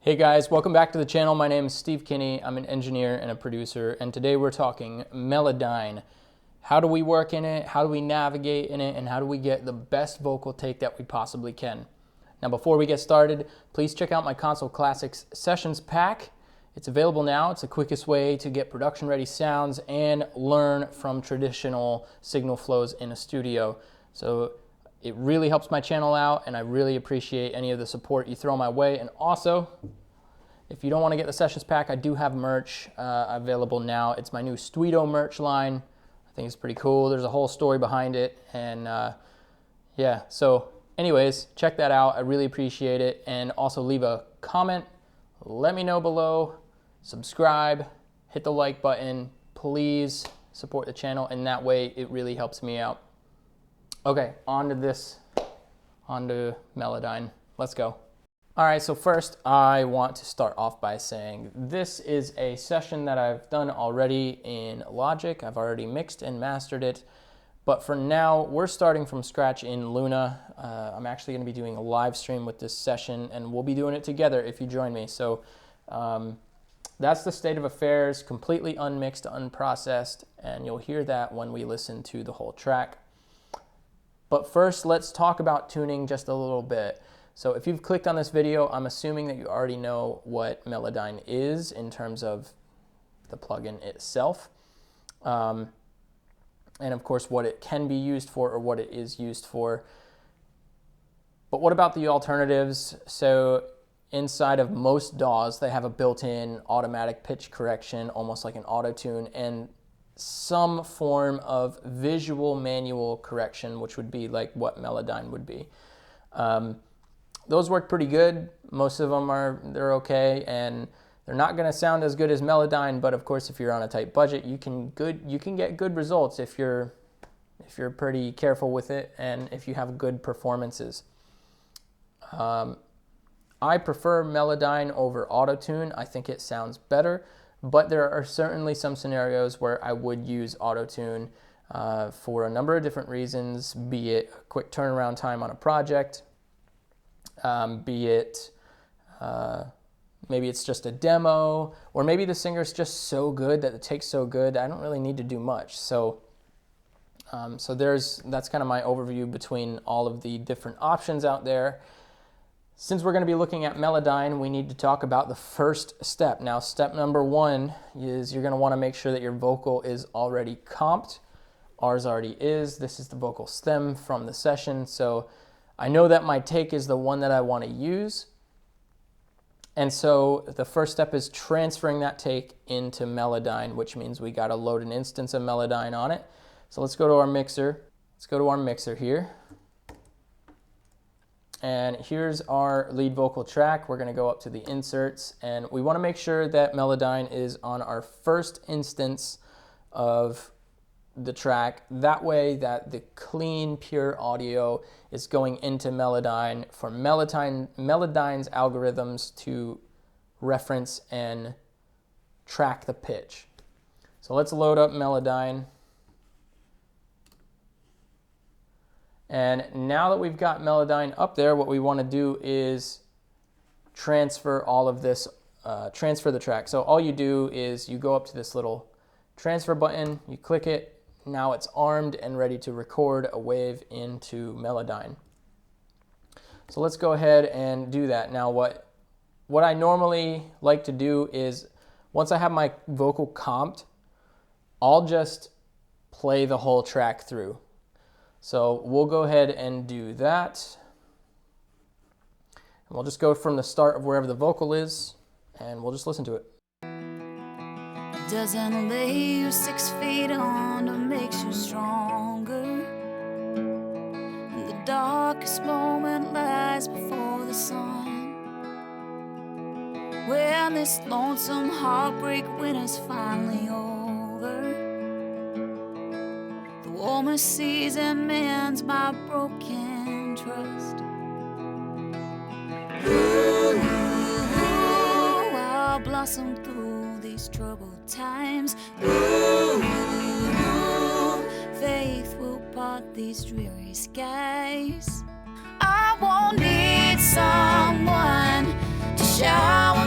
Hey guys, welcome back to the channel. My name is Steve Kinney. I'm an engineer and a producer, and today we're talking Melodyne. How do we work in it? How do we navigate in it? And how do we get the best vocal take that we possibly can? Now, before we get started, please check out my Console Classics Sessions pack. It's available now. It's the quickest way to get production-ready sounds and learn from traditional signal flows in a studio. So it really helps my channel out, and I really appreciate any of the support you throw my way. And also, if you don't want to get the Sessions pack, I do have merch available now. It's my new Stuito merch line. I think it's pretty cool. There's a whole story behind it. And yeah, so anyways, check that out. I really appreciate it. And also leave a comment. Let me know below. Subscribe. Hit the like button. Please support the channel. And that way, it really helps me out. Okay, on to Melodyne. Let's go. All right, so first I want to start off by saying this is a session that I've done already in Logic. I've already mixed and mastered it, but for now we're starting from scratch in Luna. I'm actually going to be doing a live stream with this session, and we'll be doing it together if you join me. So that's the state of affairs, completely unmixed, unprocessed, and you'll hear that when we listen to the whole track. But first, let's talk about tuning just a little bit. So if you've clicked on this video, I'm assuming that you already know what Melodyne is in terms of the plugin itself. And of course, what it can be used for or what it is used for. But what about the alternatives? So inside of most DAWs, they have a built-in automatic pitch correction, almost like an auto-tune, and some form of visual manual correction, which would be like what Melodyne would be. Those work pretty good. Most of them they're okay, and they're not going to sound as good as Melodyne. But of course, if you're on a tight budget, you can get good results if you're pretty careful with it and if you have good performances. I prefer Melodyne over Auto-Tune. I think it sounds better. But there are certainly some scenarios where I would use Auto-Tune for a number of different reasons, be it a quick turnaround time on a project, be it maybe it's just a demo, or maybe the singer's just so good that the take's so good I don't really need to do much. So, that's kind of my overview between all of the different options out there. Since we're going to be looking at Melodyne, we need to talk about the first step. Now, step number one is you're going to want to make sure that your vocal is already comped. Ours already is. This is the vocal stem from the session. So I know that my take is the one that I want to use. And so the first step is transferring that take into Melodyne, which means we got to load an instance of Melodyne on it. So let's go to our mixer. Let's go to our mixer here. And here's our lead vocal track. We're going to go up to the inserts, and we want to make sure that Melodyne is on our first instance of the track. That way that the clean, pure audio is going into Melodyne for Melodyne's algorithms to reference and track the pitch. So let's load up Melodyne. And now that we've got Melodyne up there, what we want to do is transfer all of this, transfer the track. So all you do is you go up to this little transfer button, you click it, now it's armed and ready to record a wave into Melodyne. So let's go ahead and do that. Now what I normally like to do is once I have my vocal comped, I'll just play the whole track through. So we'll go ahead and do that. And we'll just go from the start of wherever the vocal is, and we'll just listen to it. Doesn't lay you 6 feet under, makes you stronger. And the darkest moment lies before the sun, when this lonesome heartbreak winter's finally over. Warmer season mends my broken trust. Ooh, I'll blossom through these troubled times. Ooh, faith will part these dreary skies. I won't need someone to shower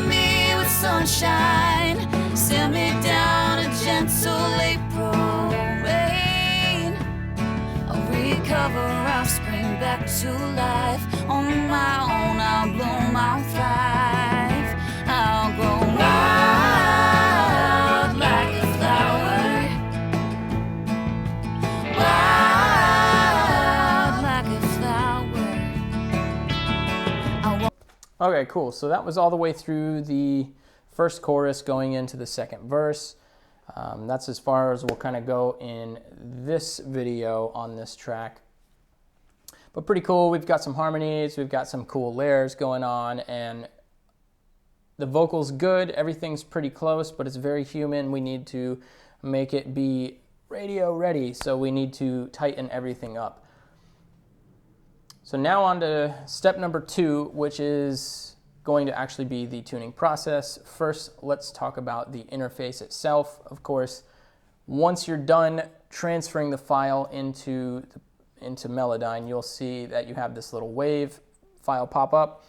back to life. On my own, I'll bloom, I'll thrive. I'll grow wild like a flower. Wild like a flower. Okay, cool. So that was all the way through the first chorus going into the second verse. That's as far as we'll kind of go in this video on this track. But pretty cool. We've got some harmonies, we've got some cool layers going on, and the vocal's good. Everything's pretty close, but it's very human. We need to make it be radio ready, so we need to tighten everything up. So now on to step number 2, which is going to actually be the tuning process. First, let's talk about the interface itself. Of course, once you're done transferring the file into Melodyne, you'll see that you have this little WAV file pop up.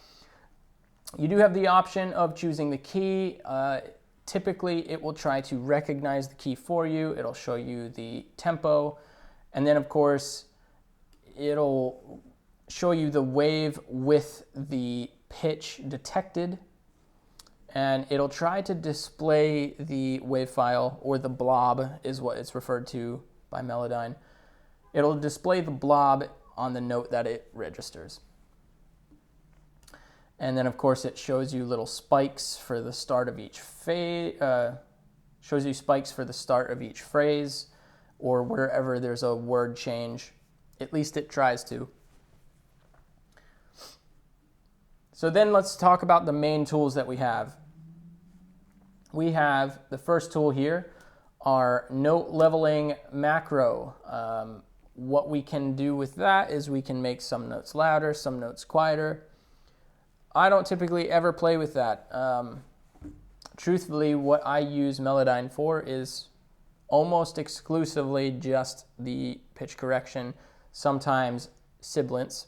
You do have the option of choosing the key. Typically, it will try to recognize the key for you. It'll show you the tempo, and then of course, it'll show you the wave with the pitch detected, and it'll try to display the wave file, or the blob is what it's referred to by Melodyne. It'll display the blob on the note that it registers. And then of course it shows you little spikes for the start of each phrase, or wherever there's a word change. At least it tries to. So then let's talk about the main tools that we have. We have the first tool here, our note leveling macro. What we can do with that is we can make some notes louder, some notes quieter. I don't typically ever play with that. Truthfully, what I use Melodyne for is almost exclusively just the pitch correction, sometimes sibilants.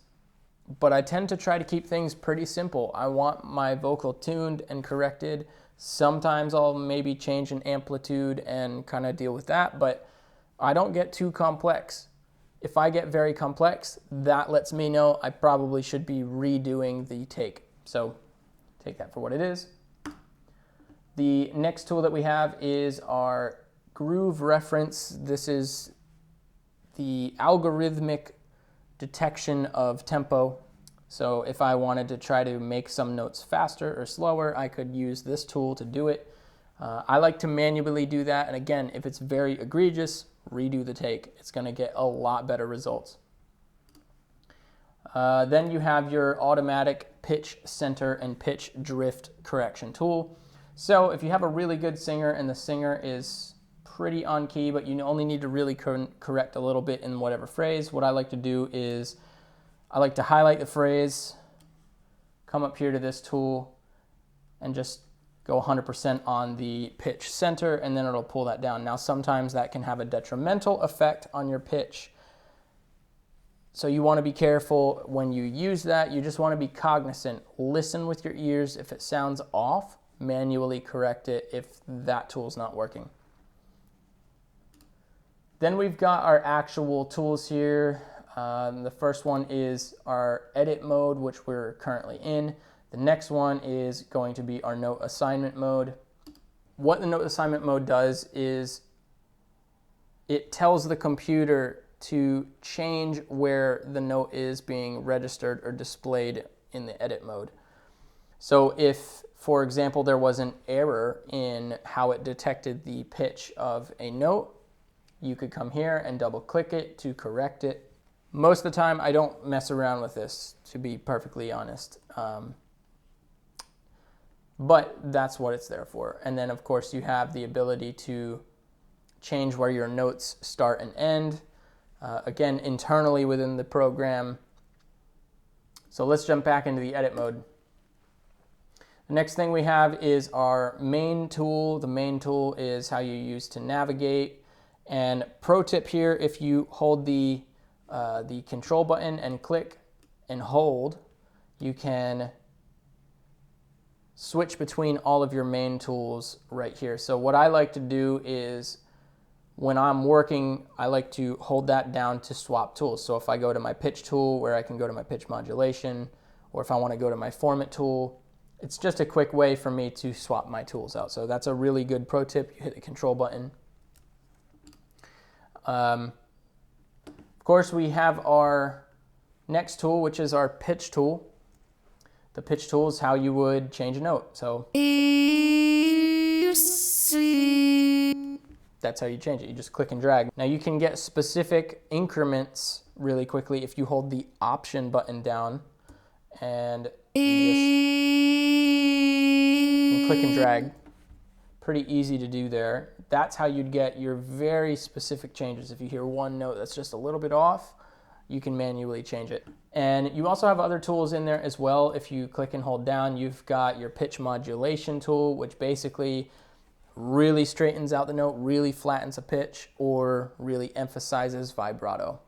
But I tend to try to keep things pretty simple. I want my vocal tuned and corrected. Sometimes I'll maybe change an amplitude and kind of deal with that, but I don't get too complex. If I get very complex, that lets me know I probably should be redoing the take. So take that for what it is. The next tool that we have is our groove reference. This is the algorithmic detection of tempo. So if I wanted to try to make some notes faster or slower, I could use this tool to do it. I like to manually do that, and again, if it's very egregious, redo the take. It's going to get a lot better results. Then you have your automatic pitch center and pitch drift correction tool. So if you have a really good singer and the singer is pretty on key, but you only need to really correct a little bit in whatever phrase, what I like to do is I like to highlight the phrase, come up here to this tool, and just go 100% on the pitch center, and then it'll pull that down. Now sometimes that can have a detrimental effect on your pitch, so you want to be careful when you use that. You just want to be cognizant. Listen with your ears. If it sounds off, manually correct it if that tool's not working. Then we've got our actual tools here. The first one is our edit mode, which we're currently in. The next one is going to be our note assignment mode. What the note assignment mode does is it tells the computer to change where the note is being registered or displayed in the edit mode. So if, for example, there was an error in how it detected the pitch of a note, you could come here and double click it to correct it. Most of the time I don't mess around with this, to be perfectly honest. But that's what it's there for. And then of course you have the ability to change where your notes start and end. Again, internally within the program. So let's jump back into the edit mode. The next thing we have is our main tool. The main tool is how you use to navigate. And pro tip here, if you hold the control button and click and hold, you can switch between all of your main tools right here. So what I like to do is when I'm working, I like to hold that down to swap tools. So if I go to my pitch tool, where I can go to my pitch modulation, or if I want to go to my format tool, it's just a quick way for me to swap my tools out. So that's a really good pro tip. You hit the control button. Of course, we have our next tool, which is our pitch tool. The pitch tool is how you would change a note. So that's how you change it. You just click and drag. Now you can get specific increments really quickly if you hold the Option button down and you click and drag. Pretty easy to do there. That's how you'd get your very specific changes. If you hear one note that's just a little bit off, you can manually change it. And you also have other tools in there as well. If you click and hold down, you've got your pitch modulation tool, which basically really straightens out the note, really flattens a pitch, or really emphasizes vibrato.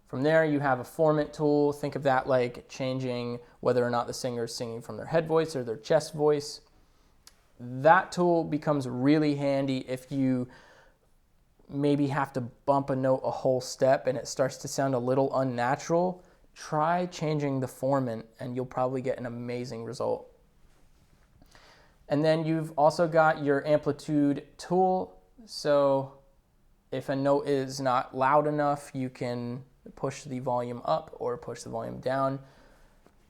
From there, you have a format tool. Think of that like changing whether or not the singer is singing from their head voice or their chest voice. That tool becomes really handy if you maybe have to bump a note a whole step and it starts to sound a little unnatural. Try changing the format and you'll probably get an amazing result. And then you've also got your amplitude tool. So if a note is not loud enough, you can push the volume up or push the volume down.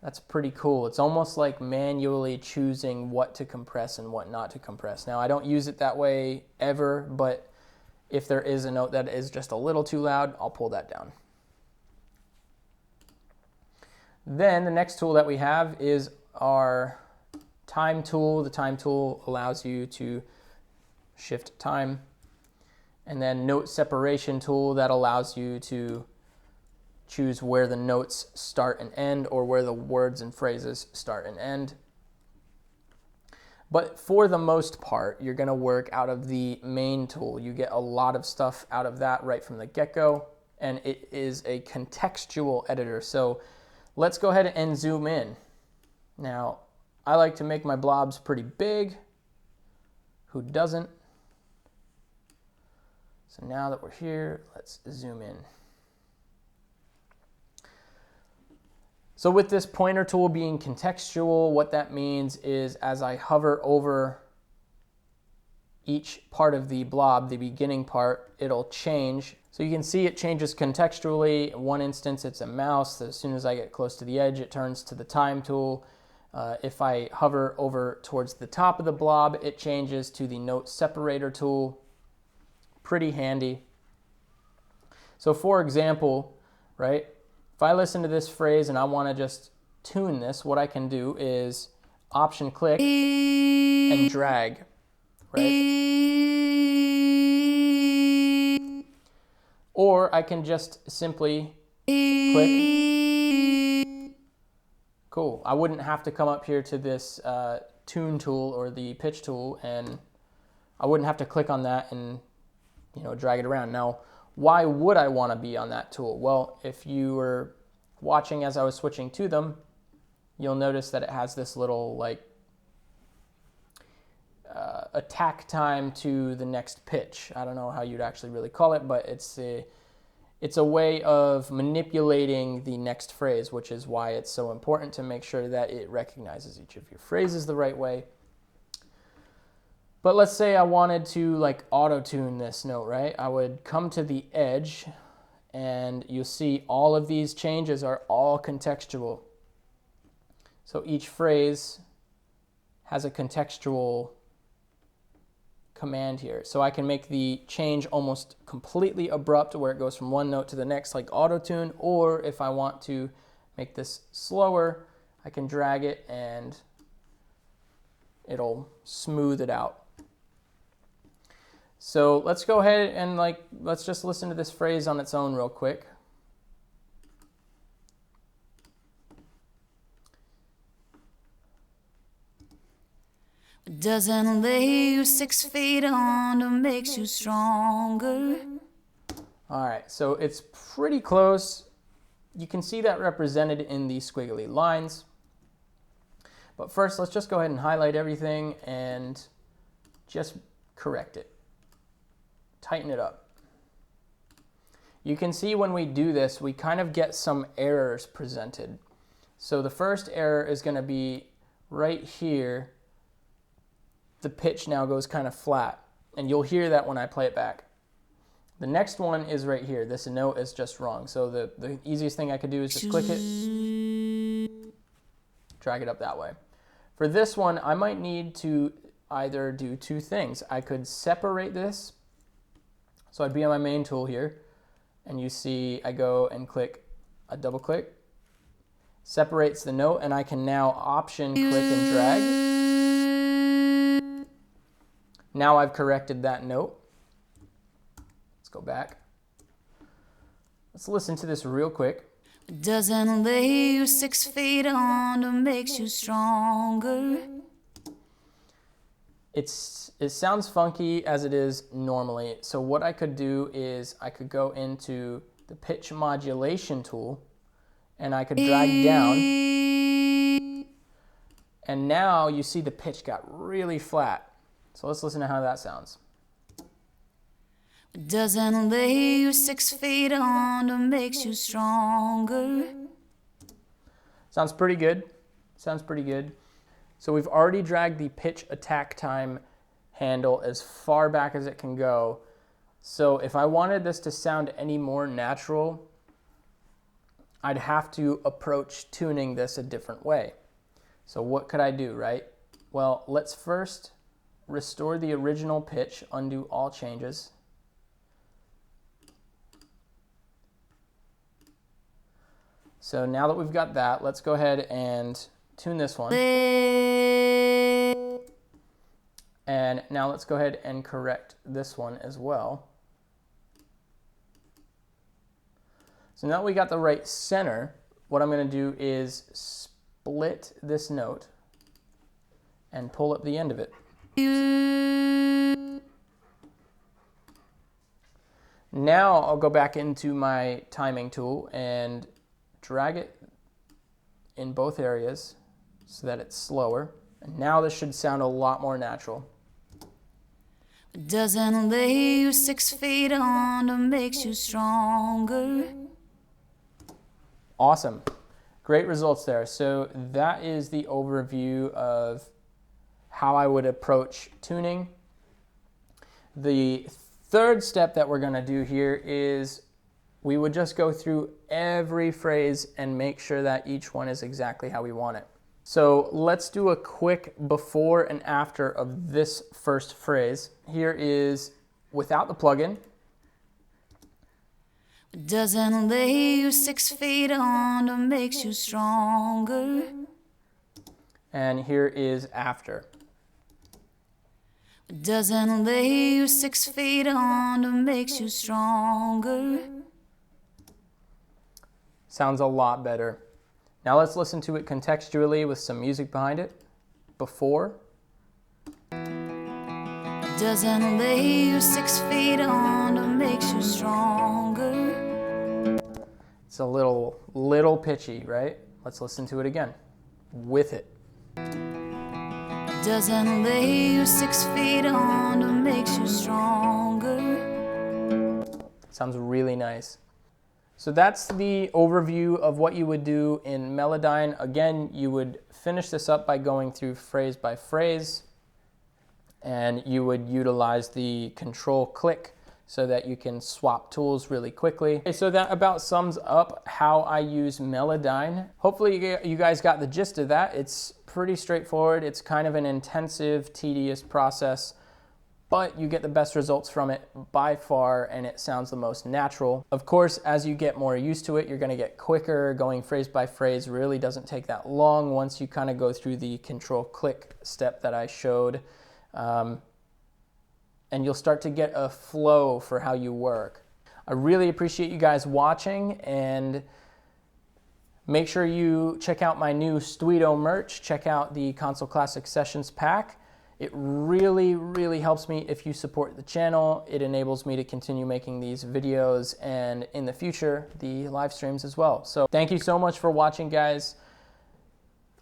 That's pretty cool. It's almost like manually choosing what to compress and what not to compress. Now, I don't use it that way ever, but if there is a note that is just a little too loud, I'll pull that down. Then the next tool that we have is our time tool. The time tool allows you to shift time. And then note separation tool, that allows you to choose where the notes start and end, or where the words and phrases start and end. But for the most part, you're going to work out of the main tool. You get a lot of stuff out of that right from the get-go, and it is a contextual editor. So let's go ahead and zoom in. Now, I like to make my blobs pretty big. Who doesn't? So now that we're here, let's zoom in. So with this pointer tool being contextual, what that means is as I hover over each part of the blob, the beginning part, it'll change. So you can see it changes contextually. In one instance, it's a mouse. As soon as I get close to the edge, it turns to the time tool. If I hover over towards the top of the blob, it changes to the note separator tool. Pretty handy. So for example, right, if I listen to this phrase and I want to just tune this, what I can do is Option click and drag, right? Or I can just simply click. Cool. I wouldn't have to come up here to this tune tool or the pitch tool, and I wouldn't have to click on that and drag it around. Now, why would I want to be on that tool? Well, if you were watching as I was switching to them, you'll notice that it has this little attack time to the next pitch. I don't know how you'd actually really call it, but it's a way of manipulating the next phrase, which is why it's so important to make sure that it recognizes each of your phrases the right way. But let's say I wanted to auto-tune this note, right? I would come to the edge and you'll see all of these changes are all contextual. So each phrase has a contextual command here. So I can make the change almost completely abrupt where it goes from one note to the next like auto-tune, or if I want to make this slower, I can drag it and it'll smooth it out. So let's go ahead and let's just listen to this phrase on its own real quick. Doesn't lay you 6 feet under makes you stronger. All right, so it's pretty close. You can see that represented in the squiggly lines. But first, let's just go ahead and highlight everything and just correct it. tighten it up. You can see when we do this, we kind of get some errors presented. So the first error is going to be right here. The pitch now goes kind of flat, and you'll hear that when I play it back. The next one is right here. This note is just wrong. So the easiest thing I could do is just click it, drag it up that way. For this one, I might need to either do two things. I could separate this. So I'd be on my main tool here, and you see I go and click a double click, separates the note, and I can now option click and drag. Now I've corrected that note. Let's go back. Let's listen to this real quick. Doesn't lay you 6 feet under, makes you stronger. It sounds funky as it is normally. So what I could do is I could go into the pitch modulation tool and I could drag down. And now you see the pitch got really flat. So let's listen to how that sounds. Doesn't lay you 6 feet under, makes you stronger. Sounds pretty good. Sounds pretty good. So we've already dragged the pitch attack time handle as far back as it can go. So if I wanted this to sound any more natural, I'd have to approach tuning this a different way. So what could I do, right? Well, let's first restore the original pitch, undo all changes. So now that we've got that, let's go ahead and tune this one. And now let's go ahead and correct this one as well. So now that we got the right center, what I'm going to do is split this note and pull up the end of it. Now I'll go back into my timing tool and drag it in both areas so that it's slower. And now this should sound a lot more natural. Doesn't lay you 6 feet under, makes you stronger. Awesome. Great results there. So that is the overview of how I would approach tuning. The third step that we're going to do here is we would just go through every phrase and make sure that each one is exactly how we want it. So let's do a quick before and after of this first phrase. Here is without the plugin. Doesn't lay you 6 feet under, makes you stronger. And here is after. Doesn't lay you 6 feet under, makes you stronger. Sounds a lot better. Now let's listen to it contextually with some music behind it. Before. Doesn't lay you 6 feet under, makes you stronger. It's a little pitchy, right? Let's listen to it again. With it. Doesn't lay you 6 feet under, makes you stronger. Sounds really nice. So that's the overview of what you would do in Melodyne. Again, you would finish this up by going through phrase by phrase, and you would utilize the control click so that you can swap tools really quickly. Okay, so that about sums up how I use Melodyne. Hopefully you guys got the gist of that. It's pretty straightforward. It's kind of an intensive, tedious process, but you get the best results from it by far, and it sounds the most natural. Of course, as you get more used to it, you're gonna get quicker. Going phrase by phrase really doesn't take that long once you kind of go through the control click step that I showed. And you'll start to get a flow for how you work. I really appreciate you guys watching, and make sure you check out my new Stuito merch. Check out the Console Classic Sessions pack. It really, really helps me if you support the channel. It enables me to continue making these videos, and in the future, the live streams as well. So thank you so much for watching, guys.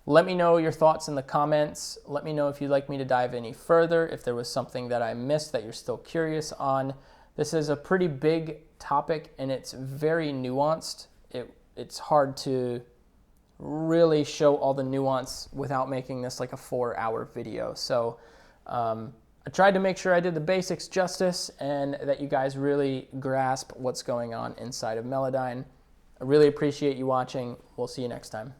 Let me know your thoughts in the comments. Let me know if you'd like me to dive any further, if there was something that I missed that you're still curious on. This is a pretty big topic and it's very nuanced. It's hard to really show all the nuance without making this like a 4-hour video. So I tried to make sure I did the basics justice and that you guys really grasp what's going on inside of Melodyne. I really appreciate you watching. We'll see you next time.